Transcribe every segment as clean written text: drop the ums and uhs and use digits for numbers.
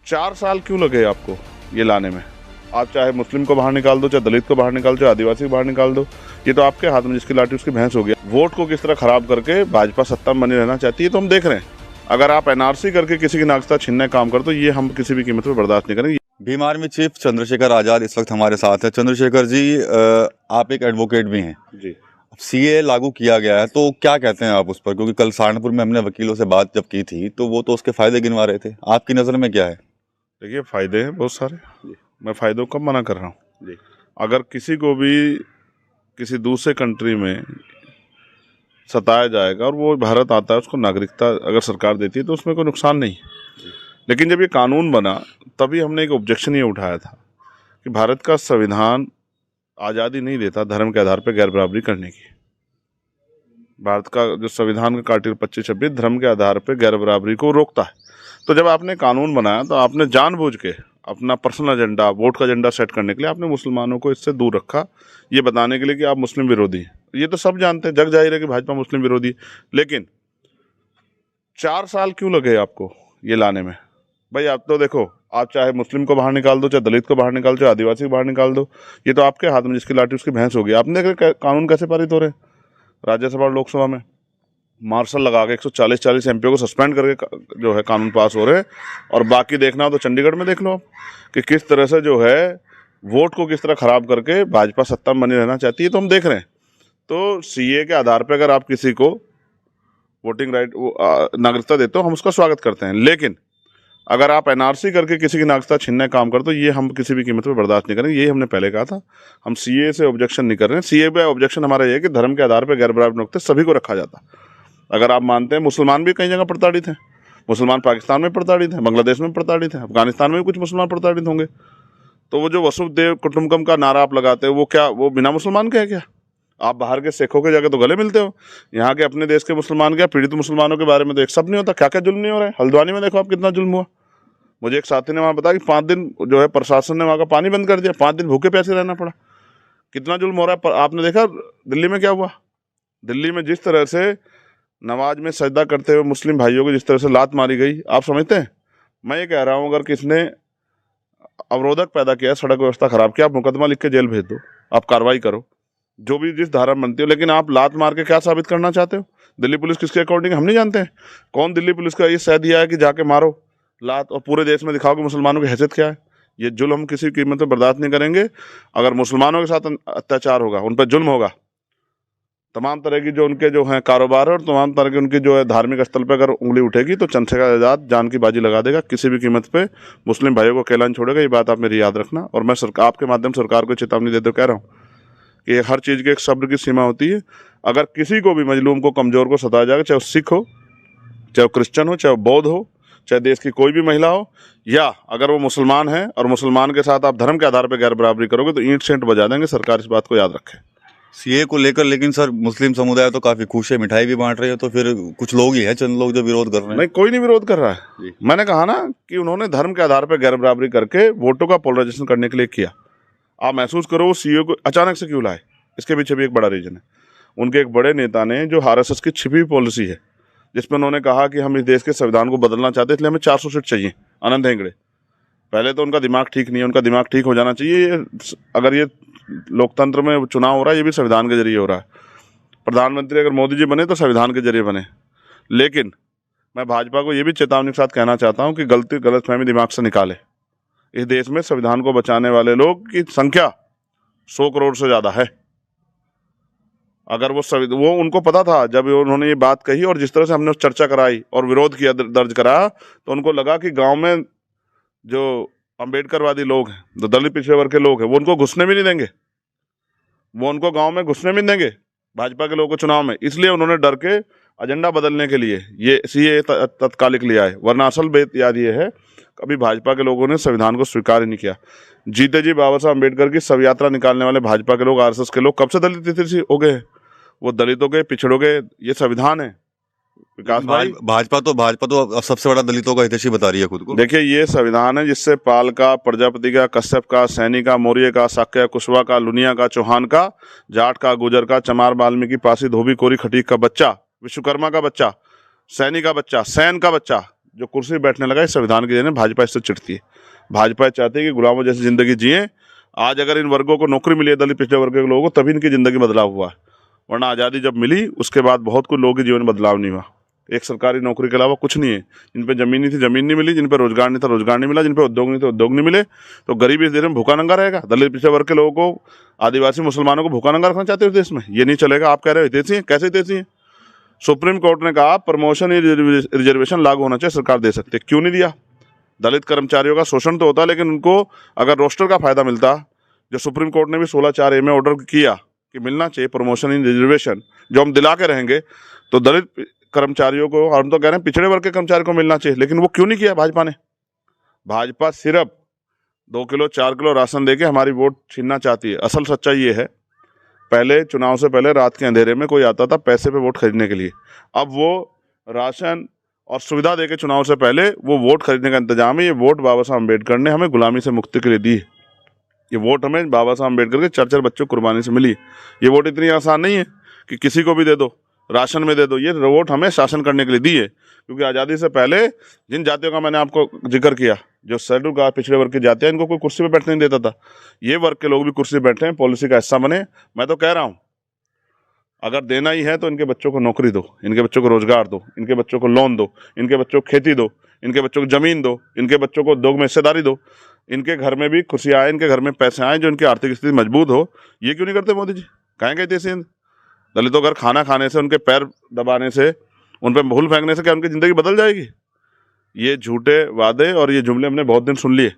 4 साल क्यों लगे आपको ये लाने में? आप चाहे मुस्लिम को बाहर निकाल दो, चाहे दलित को बाहर निकाल दो, चाहे आदिवासी को बाहर निकाल दो, ये तो आपके हाथ में जिसकी लाठी उसकी भैंस हो गया। वोट को किस तरह खराब करके भाजपा सत्ता में बनी रहना चाहती है तो हम देख रहे हैं। अगर आप एनआरसी करके किसी की नागरिकता छीनने का काम कर तो ये हम किसी भी कीमत पर बर्दाश्त नहीं करेंगे। भीम आर्मी चीफ चंद्रशेखर आजाद इस वक्त हमारे साथ है। चंद्रशेखर जी, आप एक एडवोकेट भी हैं जी। सीए लागू किया गया है तो क्या कहते हैं आप उस पर? क्योंकि कल सहारनपुर में हमने वकीलों से बात जब की थी तो वो तो उसके फायदे गिनवा रहे थे। आपकी नज़र में क्या है? देखिए, फायदे हैं बहुत सारे। मैं फायदों का मना कर रहा हूँ। अगर किसी को भी किसी दूसरे कंट्री में सताया जाएगा और वो भारत आता है, उसको नागरिकता अगर सरकार देती है तो उसमें कोई नुकसान नहीं। लेकिन जब ये कानून बना तभी हमने एक ऑब्जेक्शन ये उठाया था कि भारत का संविधान आज़ादी नहीं देता धर्म के आधार पर गैर बराबरी करने की। भारत का जो संविधान का आर्टिकल 25-26 धर्म के आधार पर गैर बराबरी को रोकता है। तो जब आपने कानून बनाया तो आपने जानबूझ के अपना पर्सनल एजेंडा, वोट का एजेंडा सेट करने के लिए आपने मुसलमानों को इससे दूर रखा, ये बताने के लिए कि आप मुस्लिम विरोधी हैं। ये तो सब जानते हैं, जग जाहिर है कि भाजपा मुस्लिम विरोधी है। लेकिन 4 साल क्यों लगे आपको ये लाने में? भाई आप तो देखो, आप चाहे मुस्लिम को बाहर निकाल दो, चाहे दलित को बाहर निकाल दो, चाहे आदिवासी को बाहर निकाल दो, ये तो आपके हाथ में जिसकी लाठी उसकी भैंस होगी। आपने कानून कैसे पारित हो रहे हैं राज्यसभा और लोकसभा में? मार्शल लगा के 140 एमपीओ को सस्पेंड करके जो है कानून पास हो रहे हैं। और बाकी देखना हो तो चंडीगढ़ में देख लो आप कि किस तरह से जो है वोट को किस तरह खराब करके भाजपा सत्ता में बनी रहना चाहती है तो हम देख रहे हैं। तो सीए के आधार पर अगर आप किसी को वोटिंग राइट नागरिकता देते हो हम उसका स्वागत करते हैं। लेकिन अगर आप एनआरसी करके किसी की नागरिकता छीनने का काम कर तो ये हम किसी भी कीमत पर बर्दाश्त नहीं करेंगे। यही हमने पहले कहा था। हम सीए से ऑब्जेक्शन नहीं कर रहे हैं। सीए पे ऑब्जेक्शन हमारा ये है कि धर्म के आधार पर गैर बराबरी नोकते सभी को रखा जाता। अगर आप मानते हैं मुसलमान भी कई जगह प्रताड़ित हैं, मुसलमान पाकिस्तान में प्रताड़ित हैं, बांग्लादेश में प्रताड़ित हैं, अफगानिस्तान में भी कुछ मुसलमान प्रताड़ित होंगे। तो वो जो वसुधैव कुटुंबकम का नारा आप लगाते हो वो क्या वो बिना मुसलमान के है क्या? आप बाहर के सिखों के जाके तो गले मिलते हो, यहाँ के अपने देश के मुसलमान क्या पीड़ित मुसलमानों के बारे में तो एक सब नहीं होता। क्या क्या जुल्म नहीं हो रहा है? हल्द्वानी में देखो आप कितना जुल्म हुआ। मुझे एक साथी ने वहाँ बताया कि 5 दिन जो है प्रशासन ने वहाँ का पानी बंद कर दिया, 5 दिन भूखे प्यासे रहना पड़ा। कितना जुल्म हो रहा है? आपने देखा दिल्ली में क्या हुआ? दिल्ली में जिस तरह से नमाज में सजदा करते हुए मुस्लिम भाइयों को जिस तरह से लात मारी गई, आप समझते हैं? मैं ये कह रहा हूँ अगर किसने अवरोधक पैदा किया, सड़क व्यवस्था खराब किया, आप मुकदमा लिख के जेल भेज दो, आप कार्रवाई करो जो भी जिस धारा में बनती हो। लेकिन आप लात मार के क्या साबित करना चाहते हो? दिल्ली पुलिस किसके अकॉर्डिंग हम नहीं जानते हैं। कौन दिल्ली पुलिस का ये सह दिया है कि जाके मारो लात और पूरे देश में दिखाओ कि मुसलमानों की हैसियत क्या है? ये जुल्म हम किसी कीमत पर बर्दाश्त नहीं करेंगे। अगर मुसलमानों के साथ अत्याचार होगा, उन पर जुल्म होगा, तमाम तरह की जो उनके जो हैं कारोबार है और तमाम तरह की उनकी जो है धार्मिक स्थल पर अगर उंगली उठेगी तो चंद्रशेखर आजाद जान की बाजी लगा देगा, किसी भी कीमत पे मुस्लिम भाइयों को अकेला नहीं छोड़ेगा। ये बात आप मेरी याद रखना। और मैं आपके माध्यम से सरकार को चेतावनी देते कह रहा हूँ कि हर चीज़ की एक सब्र की सीमा होती है। अगर किसी को भी मजलूम को, कमज़ोर को सताया जाएगा, चाहे वो सिख हो, चाहे वो क्रिश्चन हो, चाहे वो बौद्ध हो, चाहे देश की कोई भी महिला हो, या अगर वो मुसलमान है और मुसलमान के साथ आप धर्म के आधार पर गैर बराबरी करोगे तो ईंट सेंट बजा देंगे। सरकार इस बात को याद रखे। सीए को लेकर लेकिन सर मुस्लिम समुदाय तो काफी खुश है, मिठाई भी बांट रहे हो, तो फिर कुछ लोग ही हैं, चंद लोग जो विरोध कर रहे हैं। नहीं, कोई नहीं विरोध कर रहा है। मैंने कहा ना कि उन्होंने धर्म के आधार पर गैर बराबरी करके वोटों का पोलराइजेशन करने के लिए किया। आप महसूस करो वो सीए को अचानक से क्यों लाए, इसके पीछे भी एक बड़ा रीजन है। उनके एक बड़े नेता ने जो आरएसएस की छिपी पॉलिसी है जिसमें उन्होंने कहा कि हम इस देश के संविधान को बदलना चाहते हैं, इसलिए हमें 400 सीट चाहिए। आनंद हेगड़े, पहले तो उनका दिमाग ठीक नहीं है, उनका दिमाग ठीक हो जाना चाहिए। अगर ये लोकतंत्र में चुनाव हो रहा है ये भी संविधान के जरिए हो रहा है। प्रधानमंत्री अगर मोदी जी बने तो संविधान के जरिए बने। लेकिन मैं भाजपा को ये भी चेतावनी के साथ कहना चाहता हूँ कि गलतफहमी दिमाग से निकाले। इस देश में संविधान को बचाने वाले लोग की संख्या 100 करोड़ से ज़्यादा है। अगर वो उनको पता था जब उन्होंने ये बात कही और जिस तरह से हमने चर्चा कराई और विरोध किया, दर्ज कराया, तो उनको लगा कि गाँव में जो अम्बेडकरवादी लोग हैं, जो दलित पिछड़े वर्ग के लोग हैं, वो उनको घुसने भी नहीं देंगे। वो उनको गांव में घुसने भी नहीं देंगे भाजपा के लोगों को चुनाव में। इसलिए उन्होंने डर के एजेंडा बदलने के लिए ये सीए तत्कालिक लिया है। वरना असल बात याद ये है, कभी भाजपा के लोगों ने संविधान को स्वीकार ही नहीं किया। जीते जी बाबा साहब अम्बेडकर की शव यात्रा निकालने वाले भाजपा के लोग, आरएसएस के लोग कब से दलित हितैषी हो गए? वो दलितों के, पिछड़ों के, ये संविधान है। विकास भाई, भाजपा तो सबसे बड़ा दलितों का हितैषी बता रही है खुद को। देखिए, ये संविधान है जिससे पाल का, प्रजापति का, कश्यप का, सैनी का, मौर्य का, शाक्य, कुशवा का, लुनिया का, चौहान का, जाट का, गुजर का, चमार, वाल्मीकि, पासी, धोबी, कोरी, खटीक का बच्चा, विश्वकर्मा का बच्चा, सैनी का बच्चा, सैन का बच्चा, जो कुर्सी पे बैठने लगा, इस संविधान की देन, भाजपा इससे चिढ़ती है। भाजपा चाहती है कि गुलामों जैसी जिंदगी जिए। आज अगर इन वर्गों को नौकरी मिली है, दलित पिछड़े वर्ग के लोगों को, तभी इनकी जिंदगी बदलाव हुआ है, वरना आज़ादी जब मिली उसके बाद बहुत कुछ लोगों के जीवन में बदलाव नहीं हुआ। एक सरकारी नौकरी के अलावा कुछ नहीं है। जिन पे जमीन नहीं थी जमीन नहीं मिली, जिन पे रोजगार नहीं था रोजगार नहीं मिला, जिन पे उद्योग नहीं थे उद्योग नहीं मिले, तो गरीब इस देश में भूखा नंगा रहेगा। दलित पिछड़े वर्ग के लोगों को, आदिवासी मुसलमानों को भूखा नंगा रखना चाहते हो इस देश में? ये नहीं चलेगा। आप कह रहे हो हितैषी हैं, कैसे हितैषी हैं? सुप्रीम कोर्ट ने कहा प्रमोशन रिजर्वेशन लागू होना चाहिए, सरकार दे सकती है, क्यों नहीं दिया? दलित कर्मचारियों का शोषण तो होता, लेकिन उनको अगर रोस्टर का फायदा मिलता, जो सुप्रीम कोर्ट ने भी 16(4)A में ऑर्डर किया कि मिलना चाहिए प्रमोशन इन रिजर्वेशन, जो हम दिला के रहेंगे, तो दलित कर्मचारियों को, और हम तो कह रहे हैं पिछड़े वर्ग के कर्मचारियों को मिलना चाहिए, लेकिन वो क्यों नहीं किया भाजपा ने? भाजपा सिर्फ 2 किलो 4 किलो राशन देके हमारी वोट छीनना चाहती है। असल सच्चाई ये है, पहले चुनाव से पहले रात के अंधेरे में कोई आता था पैसे पे वोट खरीदने के लिए, अब वो राशन और सुविधा देके चुनाव से पहले वो वोट खरीदने का इंतजाम है। ये वोट बाबा साहब अम्बेडकर ने हमें गुलामी से मुक्ति के लिए दी है। ये वोट हमें बाबा साहब अम्बेडकर के 4-4 बच्चों को कुर्बानी से मिली। ये वोट इतनी आसान नहीं है कि किसी को भी दे दो, राशन में दे दो। ये वोट हमें शासन करने के लिए दी है, क्योंकि आज़ादी से पहले जिन जातियों का मैंने आपको जिक्र किया, जो शेड्यूल कास्ट पिछड़े वर्ग की जातियाँ, इनको कोई कुर्सी पे बैठने नहीं देता था। ये वर्ग के लोग भी कुर्सी पे बैठे हैं, पॉलिसी का हिस्सा बने। मैं तो कह रहा हूँ, अगर देना ही है तो इनके बच्चों को नौकरी दो, इनके बच्चों को रोजगार दो, इनके बच्चों को लोन दो, इनके बच्चों को खेती दो, इनके बच्चों को जमीन दो, इनके बच्चों को उद्योग में हिस्सेदारी दो, इनके घर में भी खुशियाँ आए, इनके घर में पैसे आए, जो इनकी आर्थिक स्थिति मजबूत हो। ये क्यों नहीं करते मोदी जी? कहाँ गए थे सिंध? दलितों घर खाना खाने से, उनके पैर दबाने से, उन पर भूल फेंकने से क्या उनकी ज़िंदगी बदल जाएगी? ये झूठे वादे और ये जुमले हमने बहुत दिन सुन लिए।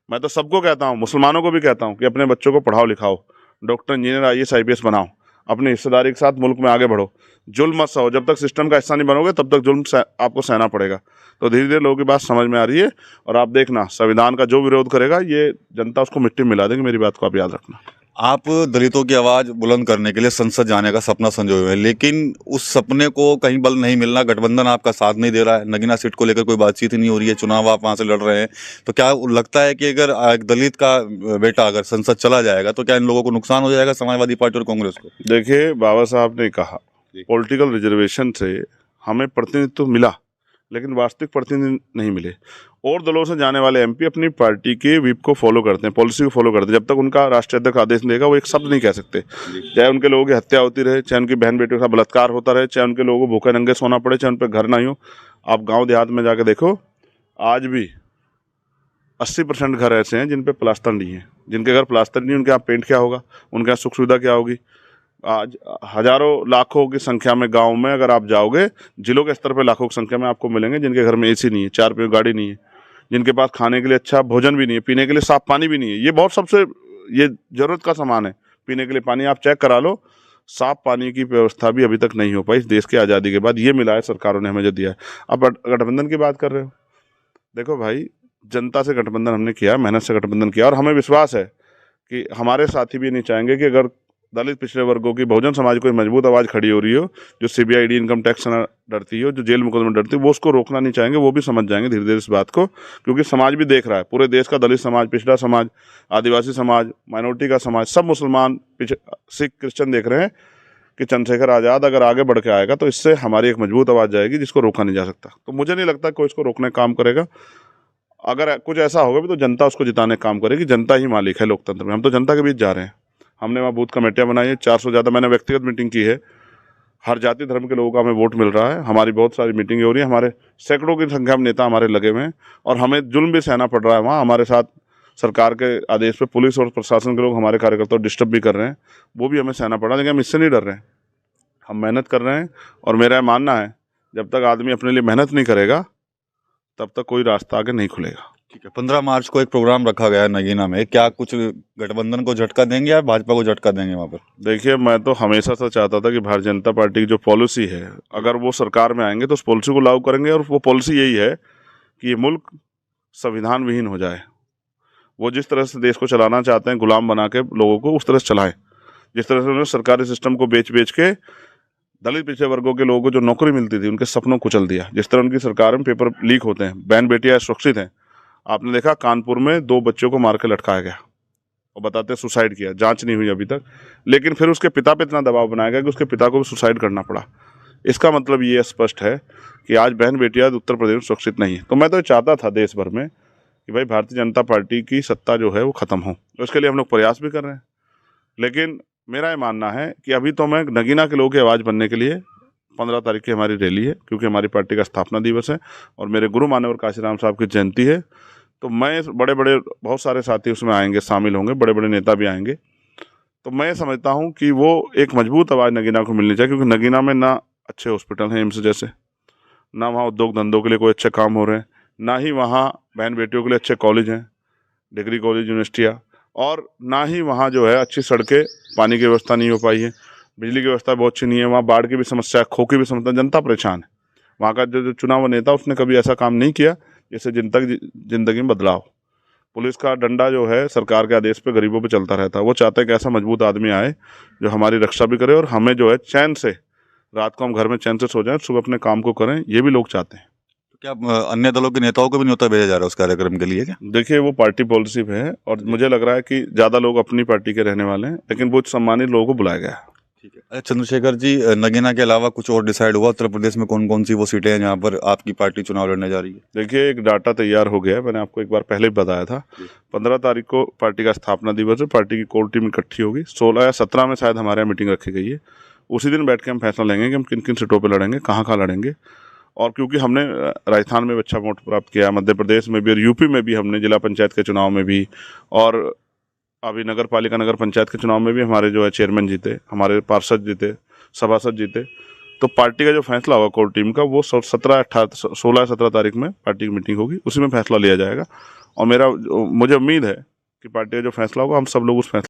मैं तो सबको कहता हूँ, मुसलमानों को भी कहता हूँ कि अपने बच्चों को पढ़ाओ लिखाओ, डॉक्टर इंजीनियर IAS IPS बनाओ, अपनी हिस्सेदारी के साथ मुल्क में आगे बढ़ो, जुल्म मत सहो। जब तक सिस्टम का हिस्सा नहीं बनोगे तब तक जुल्म आपको सहना पड़ेगा। तो धीरे धीरे लोगों की बात समझ में आ रही है, और आप देखना संविधान का जो विरोध करेगा ये जनता उसको मिट्टी में मिला देगी। मेरी बात को आप याद रखना। आप दलितों की आवाज़ बुलंद करने के लिए संसद जाने का सपना संजोए हुए हैं, लेकिन उस सपने को कहीं बल नहीं मिल रहा। गठबंधन आपका साथ नहीं दे रहा है, नगीना सीट को लेकर कोई बातचीत ही नहीं हो रही है, चुनाव आप वहाँ से लड़ रहे हैं। तो क्या लगता है कि अगर एक दलित का बेटा अगर संसद चला जाएगा तो क्या इन लोगों को नुकसान हो जाएगा, समाजवादी पार्टी और कांग्रेस को? देखिए, बाबा साहब ने कहा पॉलिटिकल रिजर्वेशन से हमें प्रतिनिधित्व मिला, लेकिन वास्तविक प्रतिनिधि नहीं मिले। और दलों से जाने वाले MP अपनी पार्टी के व्हिप को फॉलो करते हैं, पॉलिसी को फॉलो करते हैं। जब तक उनका राष्ट्रीय अध्यक्ष आदेश देगा वो एक शब्द नहीं कह सकते। चाहे उनके लोगों की हत्या होती रहे, चाहे उनकी बहन बेटियों का बलात्कार होता रहे, चाहे उनके लोगों को भूखे नंगे सोना पड़े, चाहे उन पर घर नहीं हो। आप गाँव देहात में जाके देखो, आज भी 80% घर ऐसे हैं जिन पे प्लास्टर नहीं है। जिनके घर प्लास्टर नहीं, उनके यहाँ पेंट क्या होगा, उनके यहाँ सुख सुविधा क्या होगी? आज हजारों लाखों की संख्या में गांव में अगर आप जाओगे, जिलों के स्तर पे लाखों की संख्या में आपको मिलेंगे जिनके घर में AC नहीं है, 4 पहिया गाड़ी नहीं है, जिनके पास खाने के लिए अच्छा भोजन भी नहीं है, पीने के लिए साफ पानी भी नहीं है। ये बहुत सबसे ये जरूरत का सामान है, पीने के लिए पानी आप चेक करा लो, साफ पानी की व्यवस्था भी अभी तक नहीं हो पाई इस देश की आज़ादी के बाद। ये मिला है सरकारों ने हमें जो दिया है। अब गठबंधन की बात कर रहे हो, देखो भाई, जनता से गठबंधन हमने किया, मेहनत से गठबंधन किया, और हमें विश्वास है कि हमारे साथी भी नहीं चाहेंगे कि अगर दलित पिछड़े वर्गों की, बहुजन समाज को मजबूत आवाज़ खड़ी हो रही हो, जो CBI ED इनकम टैक्स से डरती हो, जो जेल मुकदमे डरती हो, वो उसको रोकना नहीं चाहेंगे। वो भी समझ जाएंगे धीरे धीरे इस बात को, क्योंकि समाज भी देख रहा है, पूरे देश का दलित समाज, पिछड़ा समाज, आदिवासी समाज, माइनॉरिटी का समाज, सब मुसलमान, सिख, क्रिश्चियन देख रहे हैं कि चंद्रशेखर आज़ाद अगर आगे बढ़ के आएगा तो इससे हमारी एक मजबूत आवाज़ जाएगी जिसको रोका नहीं जा सकता। तो मुझे नहीं लगता कोई इसको रोकने का काम करेगा। अगर कुछ ऐसा होगा भी तो जनता उसको जिताने का काम करेगी। जनता ही मालिक है लोकतंत्र में। हम तो जनता के बीच जा रहे हैं। हमने वहाँ बूथ कमेटियाँ बनाई है, 400 ज़्यादा। मैंने व्यक्तिगत मीटिंग की है, हर जाति धर्म के लोगों का हमें वोट मिल रहा है। हमारी बहुत सारी मीटिंगें हो रही हैं, हमारे सैकड़ों की संख्या में नेता हमारे लगे हुए हैं, और हमें जुल्म भी सहना पड़ रहा है वहाँ। हमारे साथ सरकार के आदेश पे पुलिस और प्रशासन के लोग हमारे कार्यकर्ताओं डिस्टर्ब भी कर रहे हैं, वो भी हमें सहना पड़ रहा है, लेकिन हम इससे नहीं डर रहे हैं। हम मेहनत कर रहे हैं, और मेरा मानना है जब तक आदमी अपने लिए मेहनत नहीं करेगा तब तक कोई रास्ता आगे नहीं खुलेगा। ठीक है, 15 मार्च को एक प्रोग्राम रखा गया है नगीना में, क्या कुछ गठबंधन को झटका देंगे या भाजपा को झटका देंगे वहाँ पर? देखिए, मैं तो हमेशा से चाहता था कि भारतीय जनता पार्टी की जो पॉलिसी है, अगर वो सरकार में आएंगे तो उस पॉलिसी को लागू करेंगे, और वो पॉलिसी यही है कि ये मुल्क संविधान विहीन हो जाए। वो जिस तरह से देश को चलाना चाहते हैं, गुलाम बना के लोगों को, उस तरह से चलाएं। जिस तरह से उन्होंने सरकारी सिस्टम को बेच के दलित पिछड़े वर्गों के लोगों को जो नौकरी मिलती थी उनके सपनों को कुचल दिया। जिस तरह उनकी सरकार में पेपर लीक होते हैं, बहन बेटियां सुरक्षित हैं। आपने देखा कानपुर में 2 बच्चों को मार के लटकाया गया और बताते सुसाइड किया, जांच नहीं हुई अभी तक, लेकिन फिर उसके पिता पे इतना दबाव बनाया गया कि उसके पिता को भी सुसाइड करना पड़ा। इसका मतलब ये स्पष्ट है कि आज बहन बेटियां उत्तर प्रदेश में सुरक्षित नहीं है। तो मैं तो चाहता था देश भर में कि भाई भारतीय जनता पार्टी की सत्ता जो है वो ख़त्म हो, तो इसके लिए हम लोग प्रयास भी कर रहे हैं। लेकिन मेरा ये मानना है कि अभी तो मैं नगीना के लोगों की आवाज़ बनने के लिए 15 तारीख की हमारी रैली है, क्योंकि हमारी पार्टी का स्थापना दिवस है और मेरे गुरु मान्यवर काशीराम साहब की जयंती है। तो मैं बड़े बड़े बहुत सारे साथी उसमें आएंगे, शामिल होंगे, बड़े बड़े नेता भी आएंगे। तो मैं समझता हूँ कि वो एक मजबूत आवाज़ नगीना को मिलनी चाहिए, क्योंकि नगीना में ना अच्छे हॉस्पिटल हैं एम्स जैसे, ना वहाँ उद्योग धंधों के लिए कोई अच्छे काम हो रहे हैं, ना ही वहाँ बहन बेटियों के लिए अच्छे कॉलेज हैं, डिग्री कॉलेज, यूनिवर्सिटियाँ, और ना ही वहाँ जो है अच्छी सड़कें, पानी की व्यवस्था नहीं हो पाई है, बिजली की व्यवस्था बहुत अच्छी नहीं है, वहाँ बाढ़ की भी समस्या है, खो की भी समस्या, जनता परेशान है। वहाँ का जो चुनाव नेता उसने कभी ऐसा काम नहीं किया जिससे जिंदगी में बदलाव। पुलिस का डंडा जो है सरकार के आदेश पे गरीबों पे चलता रहता है। वो चाहते हैं कि ऐसा मजबूत आदमी आए जो हमारी रक्षा भी करे और हमें जो है चैन से, रात को हम घर में चैन से सो जाएं, सुबह अपने काम को करें, ये भी लोग चाहते हैं। तो क्या अन्य दलों के नेताओं को भी न्योता भेजा जा रहा है उस कार्यक्रम के लिए क्या? देखिए, वो पार्टी पॉलिसी पे है और मुझे लग रहा है कि ज़्यादा लोग अपनी पार्टी के रहने वाले हैं, लेकिन वो सम्मानित लोगों को बुलाया गया है। ठीक है। अच्छा चंद्रशेखर जी, नगीना के अलावा कुछ और डिसाइड हुआ उत्तर प्रदेश में कौन कौन सी वो सीटें हैं जहाँ पर आपकी पार्टी चुनाव लड़ने जा रही है? देखिए, एक डाटा तैयार हो गया है, मैंने आपको एक बार पहले भी बताया था। 15 तारीख को पार्टी का स्थापना दिवस है, पार्टी की कोर टीम इकट्ठी होगी। 16 या 17 में शायद हमारे यहाँ मीटिंग रखी गई है। उसी दिन बैठ के हम फैसला लेंगे कि हम किन किन सीटों पर लड़ेंगे, कहाँ लड़ेंगे। और क्योंकि हमने राजस्थान में भी अच्छा वोट प्राप्त किया, मध्य प्रदेश में भी और यूपी में भी हमने जिला पंचायत के चुनाव में भी, और अभी नगर पालिका नगर पंचायत के चुनाव में भी हमारे जो है चेयरमैन जीते, हमारे पार्षद जीते, सभासद जीते। तो पार्टी का जो फैसला होगा कोर टीम का, वो 16-17 तारीख में पार्टी की मीटिंग होगी, उसी में फैसला लिया जाएगा। और मुझे उम्मीद है कि पार्टी का जो फैसला होगा हम सब लोग उस फैसले